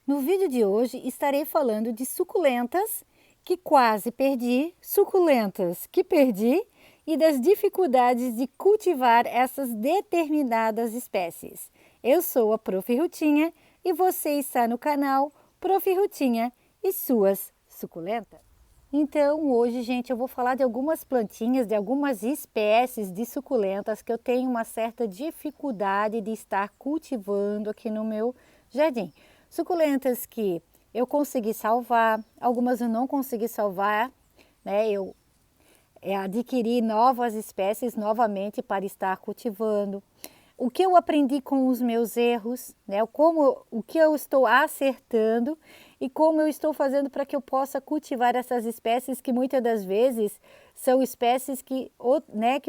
No vídeo de hoje estarei falando de suculentas que quase perdi, suculentas que perdi e das dificuldades de cultivar essas determinadas espécies. Eu sou a Prof. Rutinha e você está no canal Prof. Rutinha e suas suculentas. Então hoje, gente, eu vou falar de algumas plantinhas, de algumas espécies de suculentas que eu tenho uma certa dificuldade de estar cultivando aqui no meu jardim. Suculentas que eu consegui salvar, algumas eu não consegui salvar, né? Eu adquiri novas espécies novamente para estar cultivando. O que eu aprendi com os meus erros, né? O que eu estou acertando e como eu estou fazendo para que eu possa cultivar essas espécies que muitas das vezes são espécies que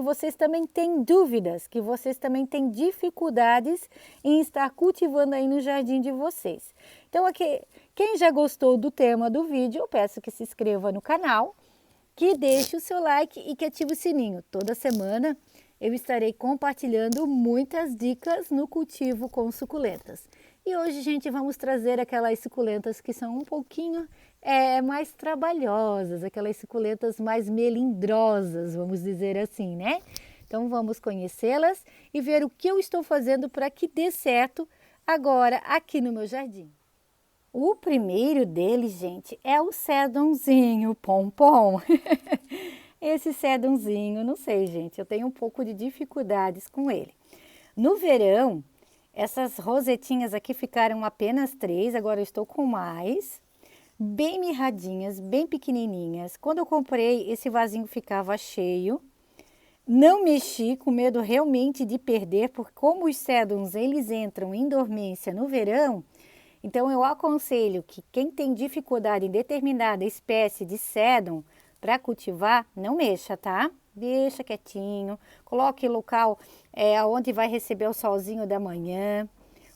vocês também têm dúvidas, que vocês também têm dificuldades em estar cultivando aí no jardim de vocês. Então aqui, quem já gostou do tema do vídeo, eu peço que se inscreva no canal, que deixe o seu like e que ative o sininho. Toda semana eu estarei compartilhando muitas dicas no cultivo com suculentas. E hoje, gente, vamos trazer aquelas suculentas que são um pouquinho mais trabalhosas, aquelas suculentas mais melindrosas, vamos dizer assim, né? Então vamos conhecê-las e ver o que eu estou fazendo para que dê certo agora aqui no meu jardim. O primeiro deles, gente, é o sedumzinho pompom. Esse sedumzinho, não sei, gente, eu tenho um pouco de dificuldades com ele. No verão, essas rosetinhas aqui ficaram apenas 3, agora eu estou com mais. Bem mirradinhas, bem pequenininhas. Quando eu comprei, esse vasinho ficava cheio. Não mexi, com medo realmente de perder, porque como os sedums, eles entram em dormência no verão, então eu aconselho que quem tem dificuldade em determinada espécie de sedum para cultivar, não mexa, tá? Deixa quietinho, coloque local onde vai receber o solzinho da manhã,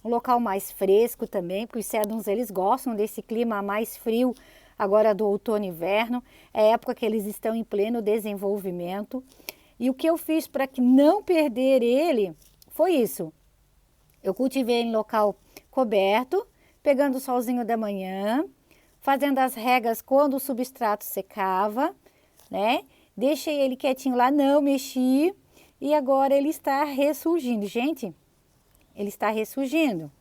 um local mais fresco também, porque os sedums eles gostam desse clima mais frio agora do outono e inverno, é a época que eles estão em pleno desenvolvimento. E o que eu fiz para que não perder ele foi isso. Eu cultivei em local coberto, pegando o solzinho da manhã, fazendo as regas quando o substrato secava, né? Deixei ele quietinho lá, não mexi e agora ele está ressurgindo. Gente, ele está ressurgindo.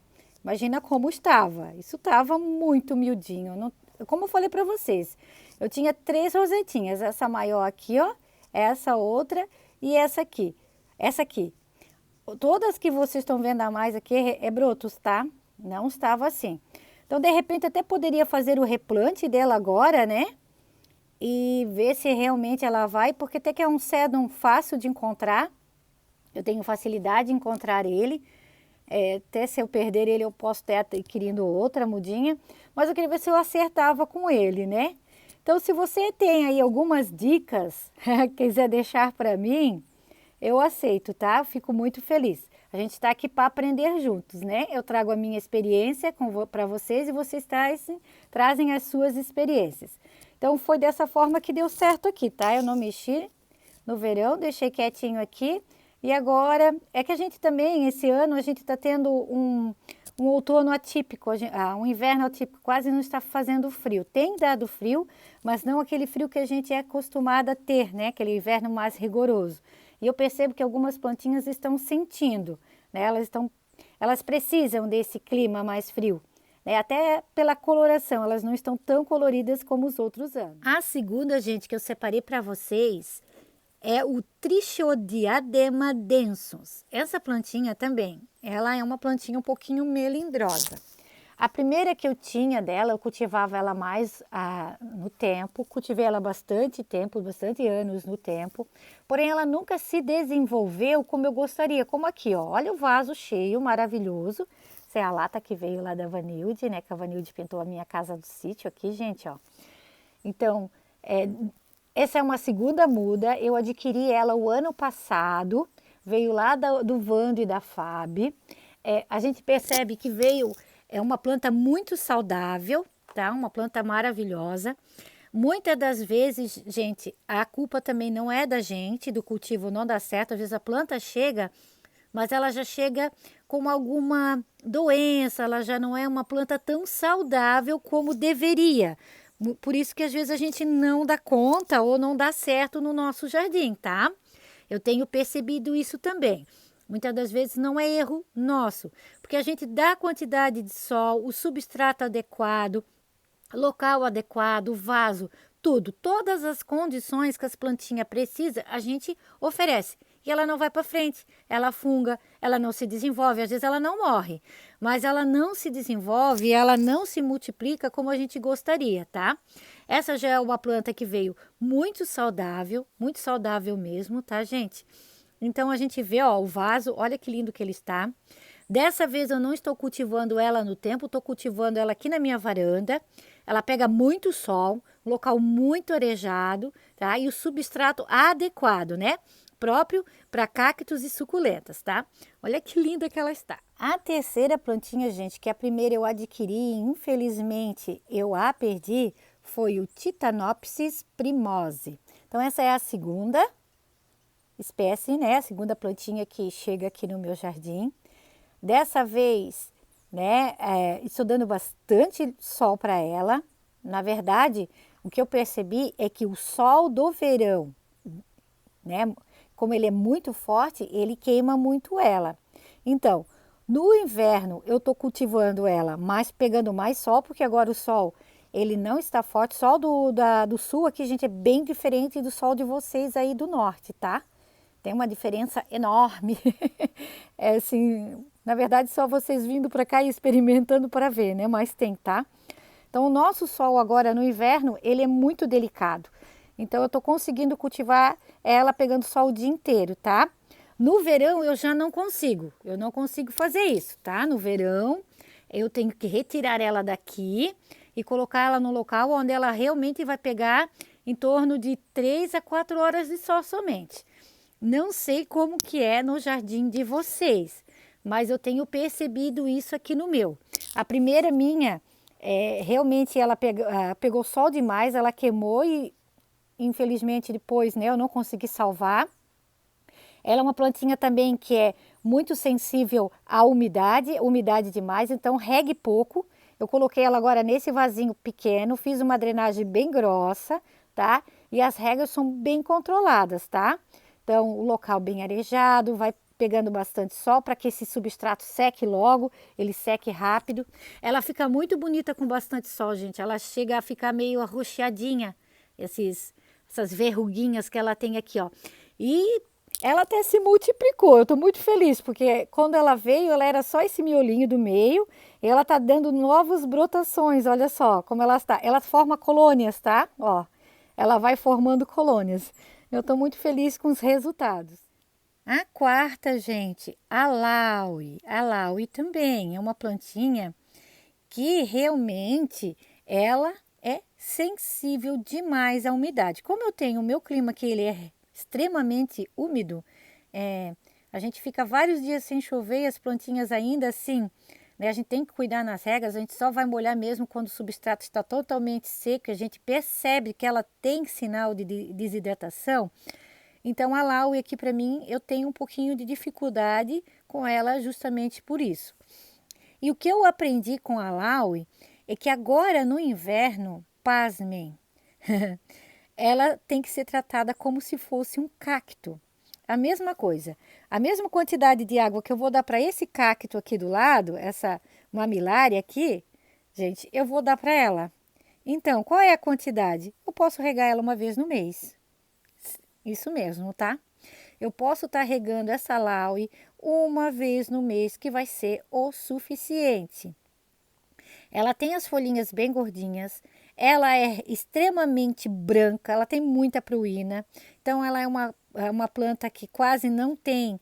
Imagina como estava. Isso estava muito miudinho. Não, como eu falei para vocês, eu tinha 3 rosetinhas. Essa maior aqui, ó, essa outra e essa aqui. Essa aqui. Todas que vocês estão vendo a mais aqui é brotos, tá? Não estava assim. Então, de repente, até poderia fazer o replante dela agora, né? E ver se realmente ela vai, porque até que é um sedum fácil de encontrar. Eu tenho facilidade de encontrar ele. Até se eu perder ele, eu posso estar adquirindo outra mudinha. Mas eu queria ver se eu acertava com ele, né? Então, se você tem aí algumas dicas, quiser deixar para mim, eu aceito, tá? Fico muito feliz. A gente está aqui para aprender juntos, né? Eu trago a minha experiência para vocês e vocês trazem as suas experiências. Então, foi dessa forma que deu certo aqui, tá? Eu não mexi no verão, deixei quietinho aqui. E agora, é que a gente também, esse ano, a gente está tendo um outono atípico, um inverno atípico, quase não está fazendo frio. Tem dado frio, mas não aquele frio que a gente é acostumado a ter, né? Aquele inverno mais rigoroso. E eu percebo que algumas plantinhas estão sentindo, né? Elas precisam desse clima mais frio, né? Até pela coloração, elas não estão tão coloridas como os outros anos. A segunda, gente, que eu separei para vocês é o Trichodiadema densus. Essa plantinha também, ela é uma plantinha um pouquinho melindrosa. A primeira que eu tinha dela, eu cultivava ela mais no tempo, cultivei ela bastante tempo, bastante anos no tempo, porém ela nunca se desenvolveu como eu gostaria, como aqui, ó, olha o vaso cheio, maravilhoso, essa é a lata que veio lá da Vanilde, né, que a Vanilde pintou a minha casa do sítio aqui, gente, ó. Então, essa é uma segunda muda, eu adquiri ela o ano passado, veio lá do Vando e da Fab, a gente percebe que veio... É uma planta muito saudável, tá? Uma planta maravilhosa. Muitas das vezes, gente, a culpa também não é da gente, do cultivo não dá certo. Às vezes a planta chega mas ela já chega com alguma doença, ela já não é uma planta tão saudável como deveria. Por isso que às vezes a gente não dá conta ou não dá certo no nosso jardim, tá? Eu tenho percebido isso também. Muitas das vezes não é erro nosso, porque a gente dá a quantidade de sol, o substrato adequado, local adequado, vaso, tudo, todas as condições que as plantinhas precisam, a gente oferece. E ela não vai para frente, ela funga, ela não se desenvolve, às vezes ela não morre, mas ela não se desenvolve, ela não se multiplica como a gente gostaria, tá? Essa já é uma planta que veio muito saudável mesmo, tá, gente? Então a gente vê, ó, o vaso, olha que lindo que ele está. Dessa vez eu não estou cultivando ela no tempo, estou cultivando ela aqui na minha varanda. Ela pega muito sol, um local muito arejado, tá? E o substrato adequado, né? Próprio para cactos e suculentas, tá? Olha que linda que ela está. A terceira plantinha, gente, que a primeira eu adquiri e infelizmente eu a perdi, foi o Titanopsis primose. Então essa é a segunda espécie, né? A segunda plantinha que chega aqui no meu jardim. Dessa vez, né, estou dando bastante sol para ela. Na verdade, o que eu percebi é que o sol do verão, né, como ele é muito forte, ele queima muito ela. Então, no inverno eu estou cultivando ela, mas pegando mais sol, porque agora o sol ele não está forte. O sol do sul aqui, gente, é bem diferente do sol de vocês aí do norte, tá? Tem uma diferença enorme. É assim, na verdade, só vocês vindo para cá e experimentando para ver, né? Mas tem, tá? Então, o nosso sol agora no inverno, ele é muito delicado. Então, eu estou conseguindo cultivar ela pegando sol o dia inteiro, tá? No verão, eu já não consigo. Eu não consigo fazer isso, tá? No verão, eu tenho que retirar ela daqui e colocar ela no local onde ela realmente vai pegar em torno de 3 a 4 horas de sol somente. Não sei como que é no jardim de vocês, mas eu tenho percebido isso aqui no meu. A primeira minha, realmente ela pegou sol demais, ela queimou e infelizmente depois, né, eu não consegui salvar. Ela é uma plantinha também que é muito sensível à umidade demais, então regue pouco. Eu coloquei ela agora nesse vasinho pequeno, fiz uma drenagem bem grossa, tá? E as regas são bem controladas, tá? Então, o local bem arejado, vai pegando bastante sol para que esse substrato seque logo, ele seque rápido. Ela fica muito bonita com bastante sol, gente. Ela chega a ficar meio arroxeadinha, essas verruguinhas que ela tem aqui, ó. E ela até se multiplicou, eu estou muito feliz, porque quando ela veio, ela era só esse miolinho do meio, e ela está dando novas brotações, olha só como ela está. Ela forma colônias, tá? Ó, ela vai formando colônias. Eu estou muito feliz com os resultados. A quarta, gente, a Laue. A Laue também é uma plantinha que realmente ela é sensível demais à umidade. Como eu tenho o meu clima que ele é extremamente úmido, a gente fica vários dias sem chover e as plantinhas ainda assim, né, a gente tem que cuidar nas regas, a gente só vai molhar mesmo quando o substrato está totalmente seco, a gente percebe que ela tem sinal de desidratação. Então a Laue aqui para mim, eu tenho um pouquinho de dificuldade com ela justamente por isso. E o que eu aprendi com a Laue é que agora no inverno, pasmem, ela tem que ser tratada como se fosse um cacto. A mesma coisa, a mesma quantidade de água que eu vou dar para esse cacto aqui do lado, essa mamilária aqui, gente, eu vou dar para ela. Então, qual é a quantidade? Eu posso regar ela uma vez no mês. Isso mesmo, tá? Eu posso estar regando essa Laue uma vez no mês, que vai ser o suficiente. Ela tem as folhinhas bem gordinhas, ela é extremamente branca, ela tem muita pruína, então ela é uma planta que quase não tem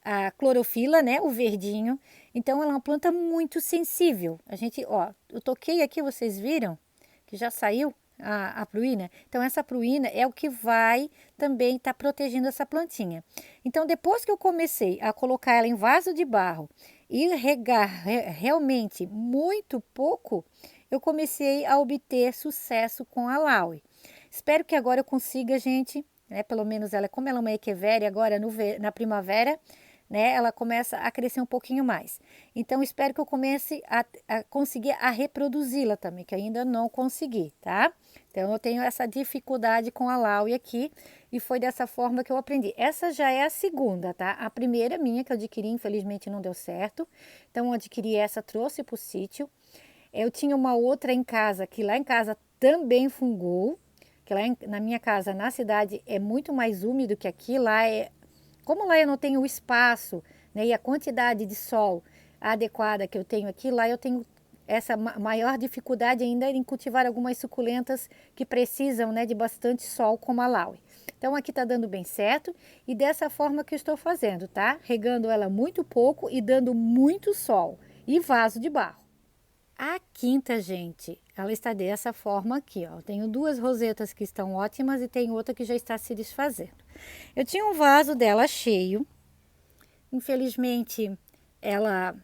a clorofila, né, o verdinho, então ela é uma planta muito sensível. A gente, ó, eu toquei aqui, vocês viram que já saiu a pruína? Então essa pruína é o que vai também estar protegendo essa plantinha. Então depois que eu comecei a colocar ela em vaso de barro e regar realmente muito pouco, eu comecei a obter sucesso com a Laue. Espero que agora eu consiga, gente, né? Pelo menos ela, como ela é uma echeveria agora na primavera, né? Ela começa a crescer um pouquinho mais. Então, espero que eu comece a conseguir a reproduzi-la também, que ainda não consegui, tá? Então, eu tenho essa dificuldade com a Laue aqui e foi dessa forma que eu aprendi. Essa já é a segunda, tá? A primeira minha que eu adquiri, infelizmente, não deu certo. Então, eu adquiri essa, trouxe para o sítio. Eu tinha uma outra em casa, que lá em casa também fungou, que na minha casa, na cidade, é muito mais úmido que aqui. Como lá eu não tenho o espaço, né, e a quantidade de sol adequada que eu tenho aqui, lá eu tenho essa maior dificuldade ainda em cultivar algumas suculentas que precisam, né, de bastante sol, como a Laue. Então aqui tá dando bem certo e dessa forma que eu estou fazendo, tá? Regando ela muito pouco e dando muito sol e vaso de barro. A quinta, gente, ela está dessa forma aqui, ó. Eu tenho duas rosetas que estão ótimas e tem outra que já está se desfazendo. Eu tinha um vaso dela cheio. Infelizmente, ela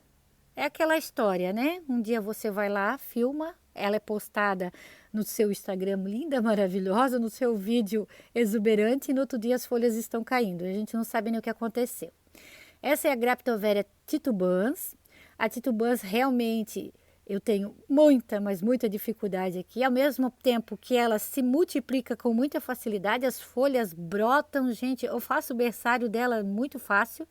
é aquela história, né? Um dia você vai lá, filma, ela é postada no seu Instagram linda, maravilhosa, no seu vídeo exuberante e no outro dia as folhas estão caindo. A gente não sabe nem o que aconteceu. Essa é a Graptoveria titubans. A titubans realmente eu tenho muita, mas muita dificuldade aqui. Ao mesmo tempo que ela se multiplica com muita facilidade, as folhas brotam, gente. Eu faço o berçário dela muito fácil.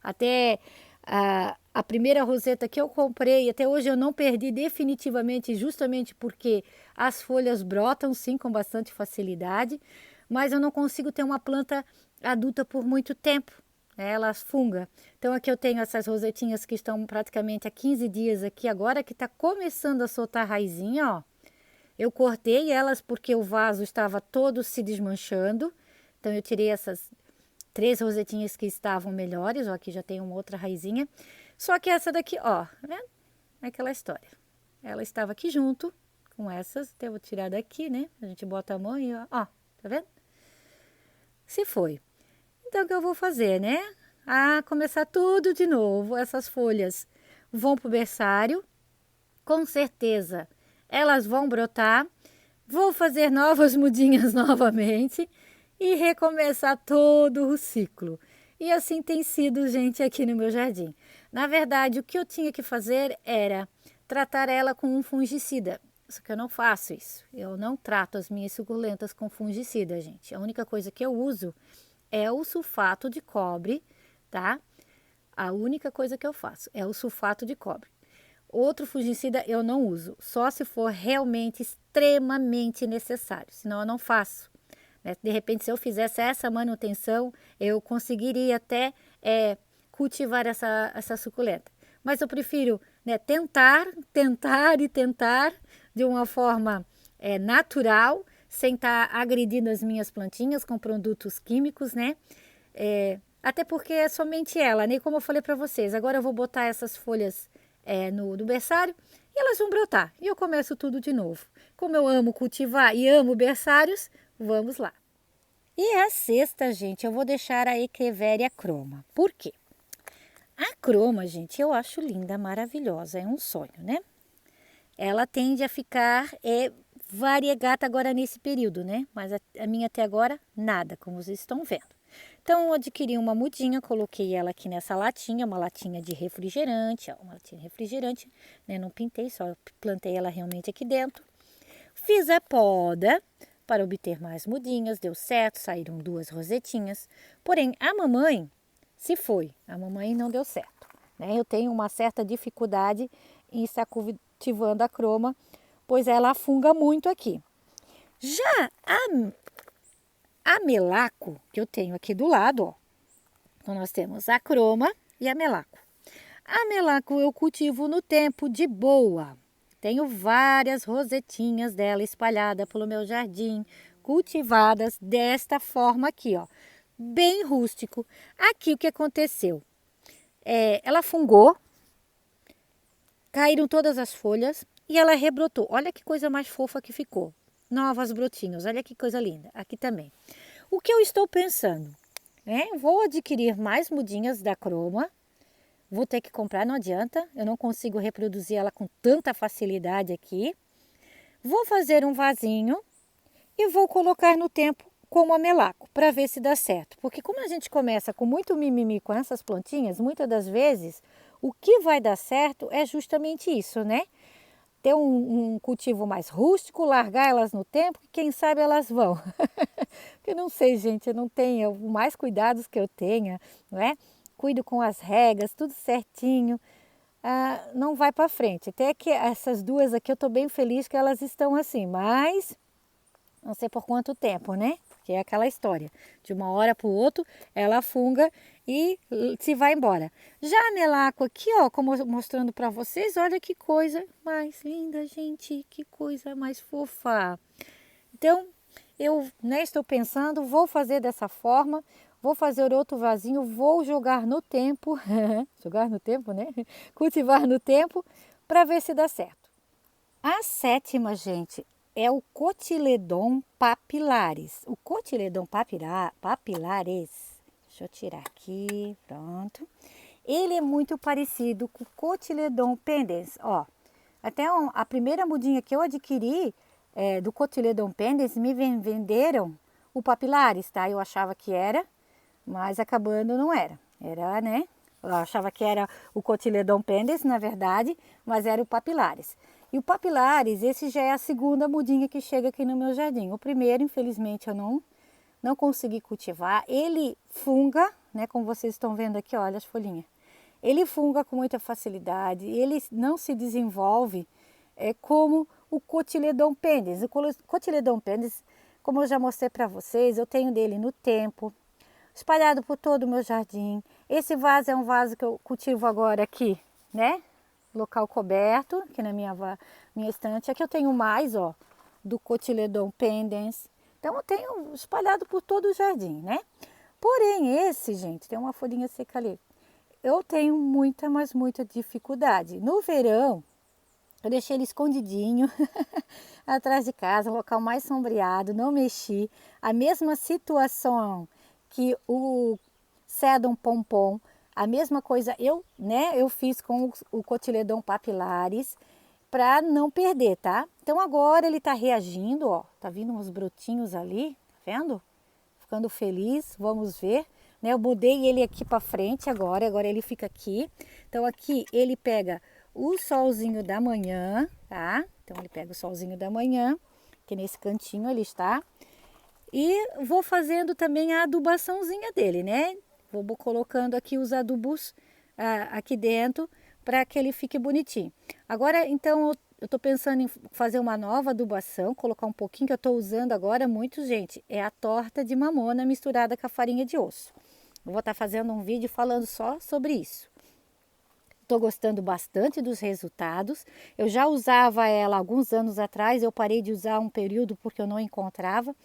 Até a primeira roseta que eu comprei, até hoje eu não perdi definitivamente, justamente porque as folhas brotam sim com bastante facilidade, mas eu não consigo ter uma planta adulta por muito tempo. Elas fungam. Então aqui eu tenho essas rosetinhas que estão praticamente há 15 dias aqui agora, que está começando a soltar raizinha, ó. Eu cortei elas porque o vaso estava todo se desmanchando. Então eu tirei essas 3 rosetinhas que estavam melhores, ó, aqui já tem uma outra raizinha. Só que essa daqui, ó, tá vendo? É aquela história. Ela estava aqui junto com essas, até vou tirar daqui, né? A gente bota a mão e ó, tá vendo? Se foi. Então, o que eu vou fazer, né? Começar tudo de novo. Essas folhas vão para o berçário. Com certeza, elas vão brotar. Vou fazer novas mudinhas novamente e recomeçar todo o ciclo. E assim tem sido, gente, aqui no meu jardim. Na verdade, o que eu tinha que fazer era tratar ela com um fungicida. Só que eu não faço isso. Eu não trato as minhas suculentas com fungicida, gente. A única coisa que eu uso é o sulfato de cobre, tá? A única coisa que eu faço é o sulfato de cobre. Outro fungicida eu não uso, só se for realmente extremamente necessário, senão eu não faço. Né? De repente, se eu fizesse essa manutenção, eu conseguiria até cultivar essa suculenta. Mas eu prefiro, né, tentar de uma forma natural, sem estar agredindo as minhas plantinhas com produtos químicos, né? Até porque é somente ela, né? Como eu falei para vocês, agora eu vou botar essas folhas no berçário e elas vão brotar. E eu começo tudo de novo. Como eu amo cultivar e amo berçários, vamos lá. E a sexta, gente, eu vou deixar a Echeveria chroma. Por quê? A chroma, gente, eu acho linda, maravilhosa, é um sonho, né? Ela tende a ficar variegata agora nesse período, né? Mas a minha até agora, nada, como vocês estão vendo. Então, eu adquiri uma mudinha, coloquei ela aqui nessa latinha, uma latinha de refrigerante, ó, uma latinha de refrigerante, né? Não pintei, só plantei ela realmente aqui dentro. Fiz a poda para obter mais mudinhas, deu certo, saíram 2 rosetinhas. Porém, a mamãe se foi, a mamãe não deu certo, né? Eu tenho uma certa dificuldade em estar cultivando a chroma, pois ela afunga muito aqui. Já a melaco, que eu tenho aqui do lado, ó. Então, nós temos a chroma e a melaco. A melaco eu cultivo no tempo de boa. Tenho várias rosetinhas dela espalhadas pelo meu jardim, cultivadas desta forma aqui, ó. Bem rústico. Aqui o que aconteceu? Ela fungou, caíram todas as folhas e ela rebrotou. Olha que coisa mais fofa que ficou. Novas brotinhos, olha que coisa linda. Aqui também. O que eu estou pensando? Vou adquirir mais mudinhas da chroma. Vou ter que comprar, não adianta. Eu não consigo reproduzir ela com tanta facilidade aqui. Vou fazer um vasinho e vou colocar no tempo como a melaco, para ver se dá certo. Porque como a gente começa com muito mimimi com essas plantinhas, muitas das vezes o que vai dar certo é justamente isso, né? Ter um cultivo mais rústico, largar elas no tempo, que quem sabe elas vão. Eu não sei, gente, eu não tenho mais cuidados que eu tenha, não é? Cuido com as regas, tudo certinho, não vai para frente. Até que essas duas aqui eu estou bem feliz que elas estão assim, mas não sei por quanto tempo, né? Porque é aquela história, de uma hora para o outro ela funga e se vai embora. Já a melaco aqui, ó, como mostrando para vocês, olha que coisa mais linda, gente, que coisa mais fofa. Então, eu estou pensando, vou fazer dessa forma, vou fazer outro vasinho, vou jogar no tempo, jogar no tempo, né? Cultivar no tempo, para ver se dá certo. A sétima, gente, é o Cotyledon papilaris. O Cotyledon papilaris, deixa eu tirar aqui, pronto. Ele é muito parecido com o Cotyledon pendens, ó. Até a primeira mudinha que eu adquiri do Cotyledon pendens, me venderam o papilaris, tá? Eu achava que era, mas acabando não era. Era, né? Eu achava que era o Cotyledon pendens, na verdade, mas era o papilaris. E o papilaris, esse já é a segunda mudinha que chega aqui no meu jardim. O primeiro, infelizmente, eu não consegui cultivar. Ele funga, né? Como vocês estão vendo aqui, olha as folhinhas. Ele funga com muita facilidade, ele não se desenvolve como o Cotyledon pendens. O Cotyledon pendens, como eu já mostrei para vocês, eu tenho dele no tempo, espalhado por todo o meu jardim. Esse vaso é um vaso que eu cultivo agora aqui, né? Local coberto, aqui na minha estante. Aqui eu tenho mais, ó, do Cotyledon pendens. Então eu tenho espalhado por todo o jardim, né? Porém esse, gente, tem uma folhinha seca ali. Eu tenho muita, mas muita dificuldade. No verão, eu deixei ele escondidinho atrás de casa, local mais sombreado, não mexi. A mesma situação que o Sedum pompon, a mesma coisa eu fiz com o Cotyledon papilaris para não perder, tá? Então agora ele tá reagindo, ó, tá vindo uns brotinhos ali, tá vendo? Ficando feliz, vamos ver. Eu mudei ele aqui para frente agora ele fica aqui. Então aqui ele pega o solzinho da manhã, tá? Então ele pega o solzinho da manhã, que nesse cantinho ele está. E vou fazendo também a adubaçãozinha dele, né? Vou colocando aqui os adubos aqui dentro para que ele fique bonitinho. Agora, então, eu estou pensando em fazer uma nova adubação, colocar um pouquinho que eu estou usando agora muito, gente. É a torta de mamona misturada com a farinha de osso. Eu vou estar fazendo um vídeo falando só sobre isso. Estou gostando bastante dos resultados. Eu já usava ela alguns anos atrás, eu parei de usar um período porque eu não encontrava.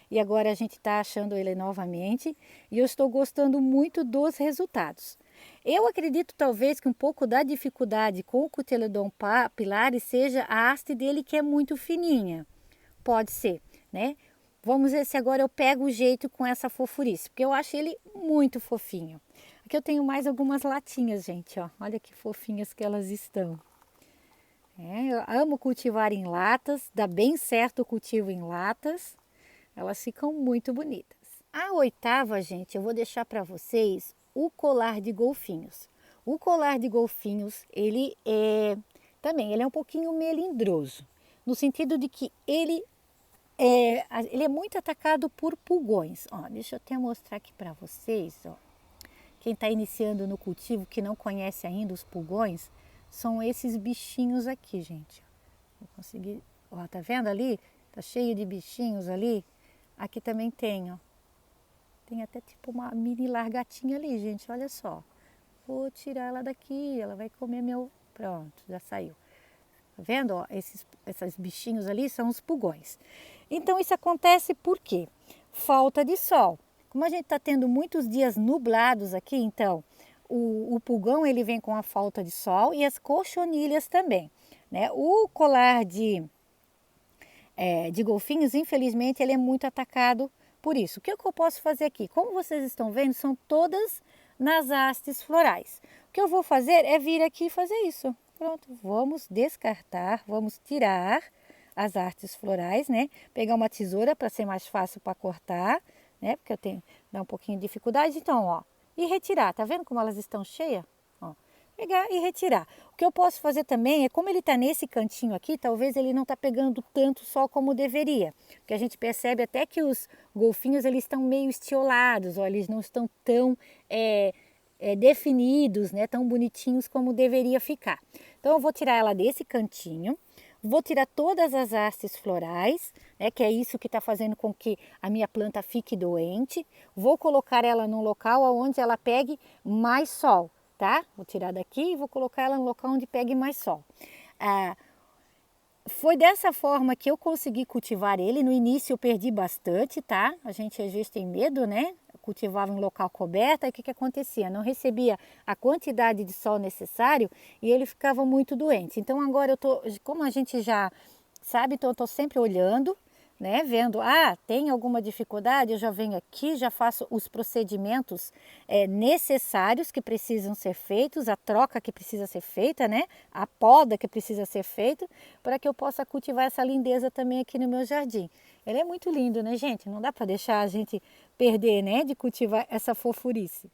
E agora a gente está achando ele novamente. E eu estou gostando muito dos resultados. Eu acredito talvez que um pouco da dificuldade com o Cotyledon papilaris seja a haste dele que é muito fininha. Pode ser, né? Vamos ver se agora eu pego o jeito com essa fofurice, porque eu acho ele muito fofinho. Aqui eu tenho mais algumas latinhas, gente, ó. Olha que fofinhas que elas estão. Eu amo cultivar em latas, dá bem certo o cultivo em latas. Elas ficam muito bonitas. A oitava, gente, eu vou deixar para vocês o colar de golfinhos. O colar de golfinhos, ele é um pouquinho melindroso, no sentido de que ele é muito atacado por pulgões. Ó, deixa eu até mostrar aqui para vocês. Ó. Quem está iniciando no cultivo, que não conhece ainda os pulgões, são esses bichinhos aqui, gente. Vou conseguir. Ó, tá vendo ali? Tá cheio de bichinhos ali. Aqui também tem, ó. Tem até tipo uma mini largatinha ali, gente. Olha só. Vou tirar ela daqui. Ela vai comer meu. Pronto, já saiu. Tá vendo? Ó, esses bichinhos ali são os pulgões. Então isso acontece por quê? Falta de sol. Como a gente está tendo muitos dias nublados aqui, então o pulgão ele vem com a falta de sol e as cochonilhas também, né? O colar de golfinhos, infelizmente, ele é muito atacado por isso. O que eu posso fazer aqui? Como vocês estão vendo, são todas nas hastes florais. O que eu vou fazer é vir aqui e fazer isso. Pronto, vamos descartar, vamos tirar as hastes florais, né? Pegar uma tesoura para ser mais fácil para cortar, né? Porque eu tenho dá um pouquinho de dificuldade. Então, ó, e retirar. Tá vendo como elas estão cheias? Ó, pegar e retirar. O que eu posso fazer também é, como ele está nesse cantinho aqui, talvez ele não está pegando tanto sol como deveria. Porque a gente percebe até que os golfinhos, eles estão meio estiolados, ó, eles não estão tão definidos, né, tão bonitinhos como deveria ficar. Então eu vou tirar ela desse cantinho, vou tirar todas as hastes florais, né, que é isso que está fazendo com que a minha planta fique doente. Vou colocar ela num local onde ela pegue mais sol, tá? Vou tirar daqui e vou colocar ela no local onde pegue mais sol. Foi dessa forma que eu consegui cultivar ele. No início eu perdi bastante, tá? A gente às vezes tem medo, né? Cultivava em local coberto, aí o que que acontecia? Não recebia a quantidade de sol necessário e ele ficava muito doente. Então agora eu tô, como a gente já sabe, então eu tô sempre olhando, né? Vendo, tem alguma dificuldade, eu já venho aqui, já faço os procedimentos necessários que precisam ser feitos, a troca que precisa ser feita, né? A poda que precisa ser feita, para que eu possa cultivar essa lindeza também aqui no meu jardim. Ele é muito lindo, né, gente? Não dá para deixar a gente perder, né, de cultivar essa fofurice.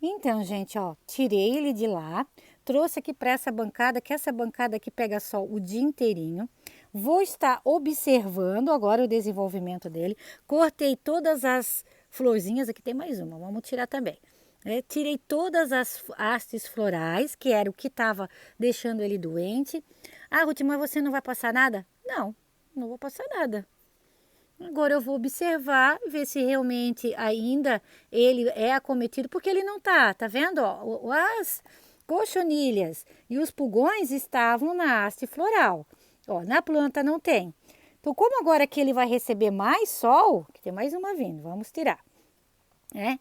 Então, gente, ó, tirei ele de lá, trouxe aqui para essa bancada, que essa bancada aqui pega sol o dia inteirinho. Vou estar observando agora o desenvolvimento dele. Cortei todas as florzinhas, aqui tem mais uma, vamos tirar também. Tirei todas as hastes florais, que era o que estava deixando ele doente. Ruth, mas você não vai passar nada? Não, não vou passar nada. Agora eu vou observar, ver se realmente ainda ele é acometido, porque ele não tá vendo? Ó, as cochonilhas e os pulgões estavam na haste floral. Ó, na planta não tem. Então, como agora que ele vai receber mais sol, que tem mais uma vindo, vamos tirar, né?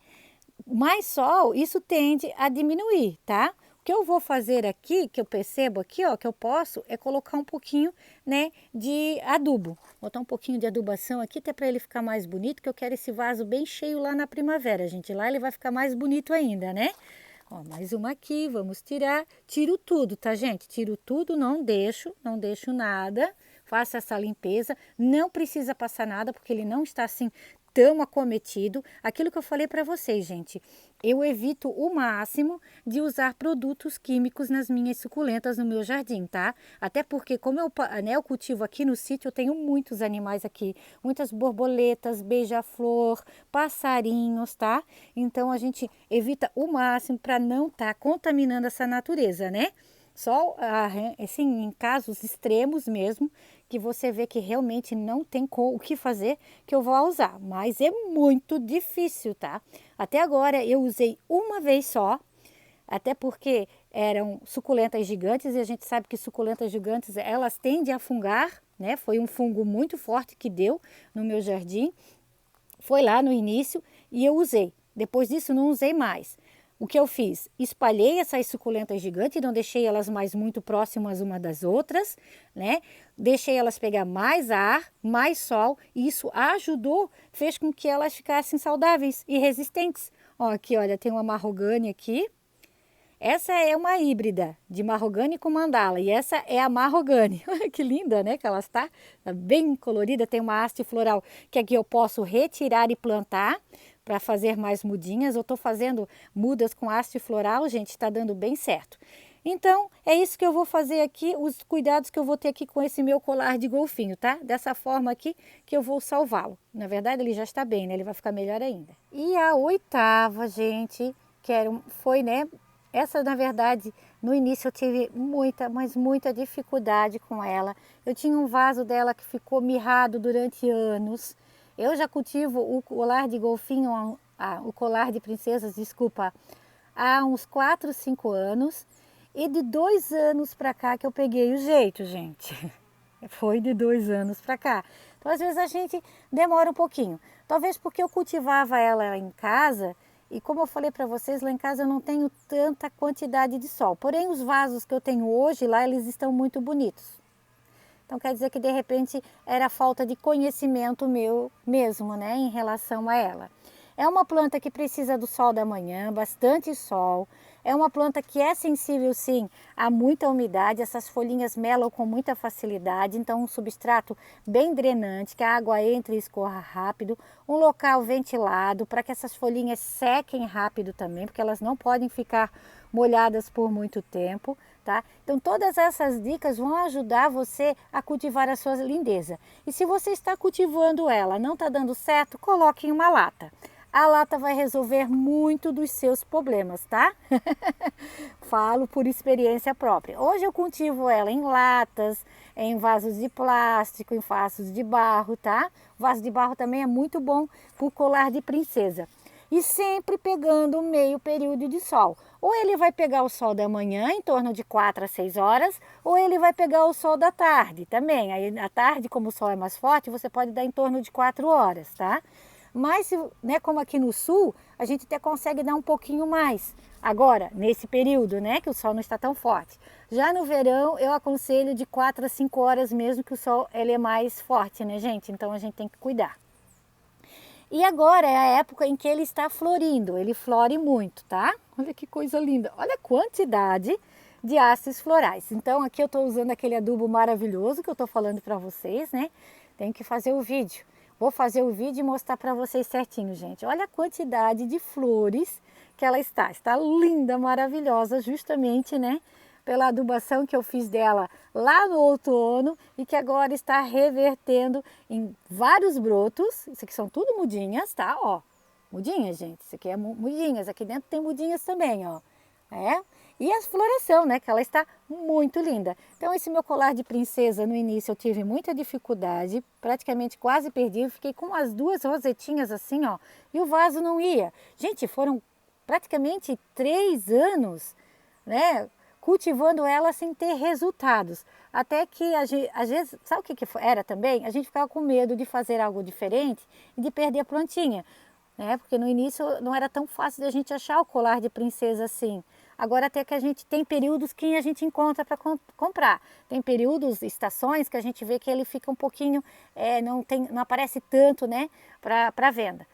Mais sol, isso tende a diminuir, tá? O que eu vou fazer aqui, que eu percebo aqui, ó, que eu posso, é colocar um pouquinho, né, de adubo. Botar um pouquinho de adubação aqui, até para ele ficar mais bonito, que eu quero esse vaso bem cheio lá na primavera, gente. Lá ele vai ficar mais bonito ainda, né? Ó, mais uma aqui, vamos tirar. Tiro tudo, tá, gente? Tiro tudo, não deixo nada. Faça essa limpeza. Não precisa passar nada, porque ele não está assim tão acometido. Aquilo que eu falei para vocês, gente, eu evito o máximo de usar produtos químicos nas minhas suculentas no meu jardim, tá? Até porque como eu cultivo aqui no sítio, eu tenho muitos animais aqui, muitas borboletas, beija-flor, passarinhos, tá? Então a gente evita o máximo para não estar contaminando essa natureza, né? Só assim, em casos extremos mesmo, que você vê que realmente não tem o que fazer, que eu vou usar. Mas é muito difícil, tá? Até agora eu usei uma vez só, até porque eram suculentas gigantes e a gente sabe que suculentas gigantes, elas tendem a fungar, né? Foi um fungo muito forte que deu no meu jardim. Foi lá no início e eu usei. Depois disso não usei mais. O que eu fiz? Espalhei essas suculentas gigantes, não deixei elas mais muito próximas uma das outras, né? Deixei elas pegar mais ar, mais sol, e isso ajudou, fez com que elas ficassem saudáveis e resistentes. Ó, aqui, olha, tem uma marrogane aqui. Essa é uma híbrida de marrogane com mandala, e essa é a marrogane. Olha que linda, né, que ela está bem colorida, tem uma haste floral que aqui eu posso retirar e plantar para fazer mais mudinhas. Eu estou fazendo mudas com haste floral, gente, está dando bem certo. Então, é isso que eu vou fazer aqui, os cuidados que eu vou ter aqui com esse meu colar de golfinho, tá? Dessa forma aqui que eu vou salvá-lo. Na verdade, ele já está bem, né? Ele vai ficar melhor ainda. E a oitava, gente, foi, né? Essa, na verdade, no início eu tive muita, mas muita dificuldade com ela. Eu tinha um vaso dela que ficou mirrado durante anos. Eu já cultivo o colar de golfinho, o colar de princesas, desculpa, há uns 4, 5 anos. E de 2 anos para cá que eu peguei o jeito, gente. Foi de 2 anos para cá. Então, às vezes a gente demora um pouquinho. Talvez porque eu cultivava ela em casa. E como eu falei para vocês, lá em casa eu não tenho tanta quantidade de sol. Porém, os vasos que eu tenho hoje lá, eles estão muito bonitos. Então, quer dizer que de repente era falta de conhecimento meu mesmo, né, em relação a ela. É uma planta que precisa do sol da manhã, bastante sol. É uma planta que é sensível sim a muita umidade, essas folhinhas melam com muita facilidade, então um substrato bem drenante, que a água entre e escorra rápido, um local ventilado para que essas folhinhas sequem rápido também, porque elas não podem ficar molhadas por muito tempo, tá? Então todas essas dicas vão ajudar você a cultivar a sua lindeza. E se você está cultivando ela, não está dando certo, coloque em uma lata. A lata vai resolver muito dos seus problemas, tá? Falo por experiência própria. Hoje eu cultivo ela em latas, em vasos de plástico, em vasos de barro, tá? O vaso de barro também é muito bom para o colar de princesa. E sempre pegando meio período de sol. Ou ele vai pegar o sol da manhã, em torno de 4 a 6 horas, ou ele vai pegar o sol da tarde também. Aí à tarde, como o sol é mais forte, você pode dar em torno de 4 horas, tá? Mas, né, como aqui no sul, a gente até consegue dar um pouquinho mais. Agora, nesse período, né, que o sol não está tão forte. Já no verão, eu aconselho de 4 a 5 horas mesmo, que o sol ele é mais forte, né, gente? Então a gente tem que cuidar. E agora é a época em que ele está florindo, ele flore muito, tá? Olha que coisa linda, olha a quantidade de hastes florais. Então aqui eu estou usando aquele adubo maravilhoso que eu estou falando para vocês, né? Tenho que fazer o vídeo. Vou fazer o vídeo e mostrar para vocês certinho, gente. Olha a quantidade de flores que ela está. Está linda, maravilhosa, justamente, né? Pela adubação que eu fiz dela lá no outono e que agora está revertendo em vários brotos. Isso aqui são tudo mudinhas, tá? Ó, mudinhas, gente. Isso aqui é mudinhas. Aqui dentro tem mudinhas também, ó. É? E a floração, né? Que ela está muito linda. Então esse meu colar de princesa, no início eu tive muita dificuldade, praticamente quase perdi. Eu fiquei com as duas rosetinhas assim, ó. E o vaso não ia. Gente, foram praticamente 3 anos, né? Cultivando ela sem ter resultados. Até que às vezes, sabe o que era também? A gente ficava com medo de fazer algo diferente e de perder a plantinha, né? Porque no início não era tão fácil de a gente achar o colar de princesa assim. Agora até que a gente tem períodos que a gente encontra para comprar. Tem períodos, estações que a gente vê que ele fica um pouquinho, não aparece tanto, né, para venda.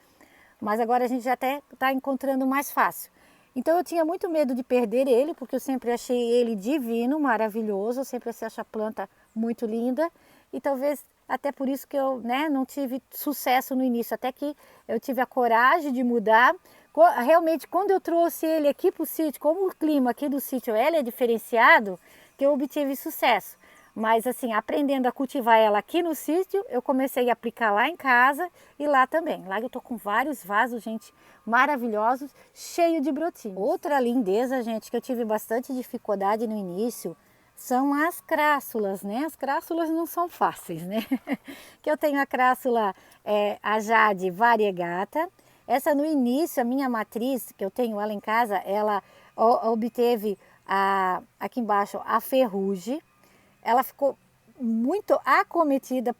Mas agora a gente já até está encontrando mais fácil. Então eu tinha muito medo de perder ele, porque eu sempre achei ele divino, maravilhoso, eu sempre achei a planta muito linda e talvez até por isso que eu, né, não tive sucesso no início, até que eu tive a coragem de mudar. Realmente, quando eu trouxe ele aqui para o sítio, como o clima aqui do sítio ele é diferenciado, que eu obtive sucesso. Mas assim, aprendendo a cultivar ela aqui no sítio, eu comecei a aplicar lá em casa e lá também. Lá eu tô com vários vasos, gente, maravilhosos, cheio de brotinhos. Outra lindeza, gente, que eu tive bastante dificuldade no início, são as crássulas, né? As crássulas não são fáceis, né? Que eu tenho a crássula a Jade variegata. Essa no início, a minha matriz, que eu tenho ela em casa, ela obteve aqui embaixo a ferrugem. Ela ficou muito acometida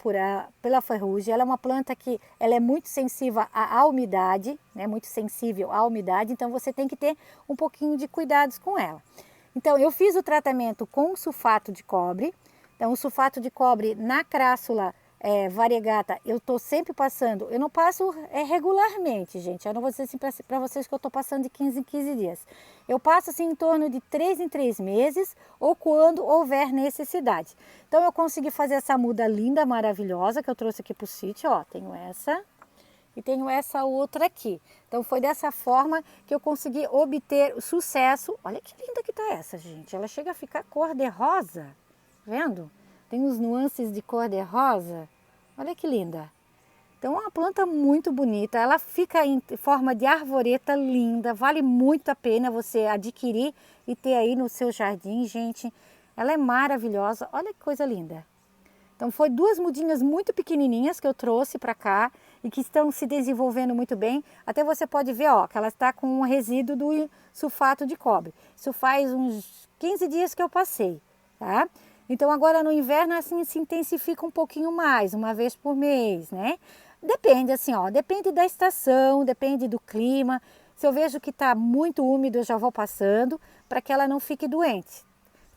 pela ferrugem. Ela é uma planta que ela é muito sensível à umidade, né? Muito sensível à umidade, então você tem que ter um pouquinho de cuidados com ela. Então eu fiz o tratamento com sulfato de cobre. Então o sulfato de cobre na crássula variegata eu estou sempre passando. Eu não passo regularmente, gente. Eu não vou dizer assim para vocês que eu estou passando de 15 em 15 dias. Eu passo assim em torno de 3 em 3 meses ou quando houver necessidade. Então eu consegui fazer essa muda linda, maravilhosa que eu trouxe aqui para o sítio. Ó, tenho essa e tenho essa outra aqui. Então foi dessa forma que eu consegui obter sucesso. Olha que linda que tá essa, gente. Ela chega a ficar cor de rosa, vendo? Tem uns nuances de cor de rosa. Olha que linda. Então é uma planta muito bonita. Ela fica em forma de arvoreta linda. Vale muito a pena você adquirir e ter aí no seu jardim, gente. Ela é maravilhosa. Olha que coisa linda. Então foi 2 mudinhas muito pequenininhas que eu trouxe para cá e que estão se desenvolvendo muito bem. Até você pode ver, ó, que ela está com um resíduo do sulfato de cobre. Isso faz uns 15 dias que eu passei, tá? Então agora no inverno assim se intensifica um pouquinho mais, uma vez por mês, né? Depende assim, ó, depende da estação, depende do clima. Se eu vejo que está muito úmido, eu já vou passando para que ela não fique doente,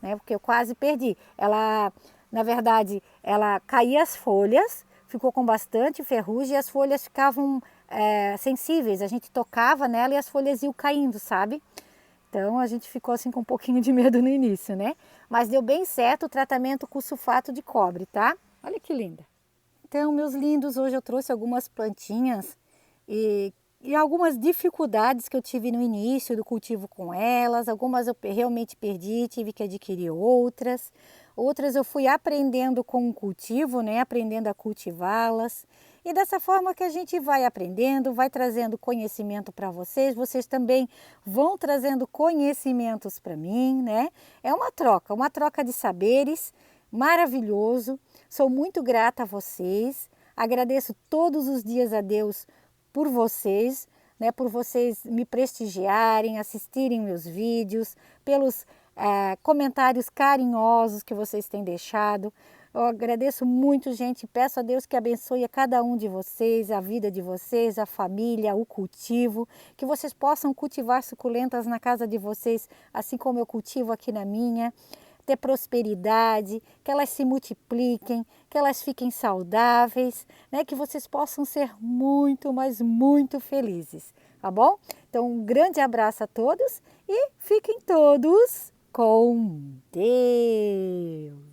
né? Porque eu quase perdi. Ela, na verdade, ela caía as folhas, ficou com bastante ferrugem e as folhas ficavam sensíveis, a gente tocava nela e as folhas iam caindo, sabe? Então a gente ficou assim com um pouquinho de medo no início, né? Mas deu bem certo o tratamento com sulfato de cobre, tá? Olha que linda. Então, meus lindos, hoje eu trouxe algumas plantinhas e algumas dificuldades que eu tive no início do cultivo com elas. Algumas eu realmente perdi, tive que adquirir outras. Outras eu fui aprendendo com o cultivo, né? Aprendendo a cultivá-las. E dessa forma que a gente vai aprendendo, vai trazendo conhecimento para vocês. Vocês também vão trazendo conhecimentos para mim, né? É uma troca de saberes, maravilhoso. Sou muito grata a vocês. Agradeço todos os dias a Deus por vocês, né, por vocês me prestigiarem, assistirem meus vídeos, pelos comentários carinhosos que vocês têm deixado. Eu agradeço muito, gente. Peço a Deus que abençoe a cada um de vocês, a vida de vocês, a família, o cultivo, que vocês possam cultivar suculentas na casa de vocês, assim como eu cultivo aqui na minha. Ter prosperidade, que elas se multipliquem, que elas fiquem saudáveis, né? Que vocês possam ser muito, mas muito felizes, tá bom? Então, um grande abraço a todos e fiquem todos com Deus!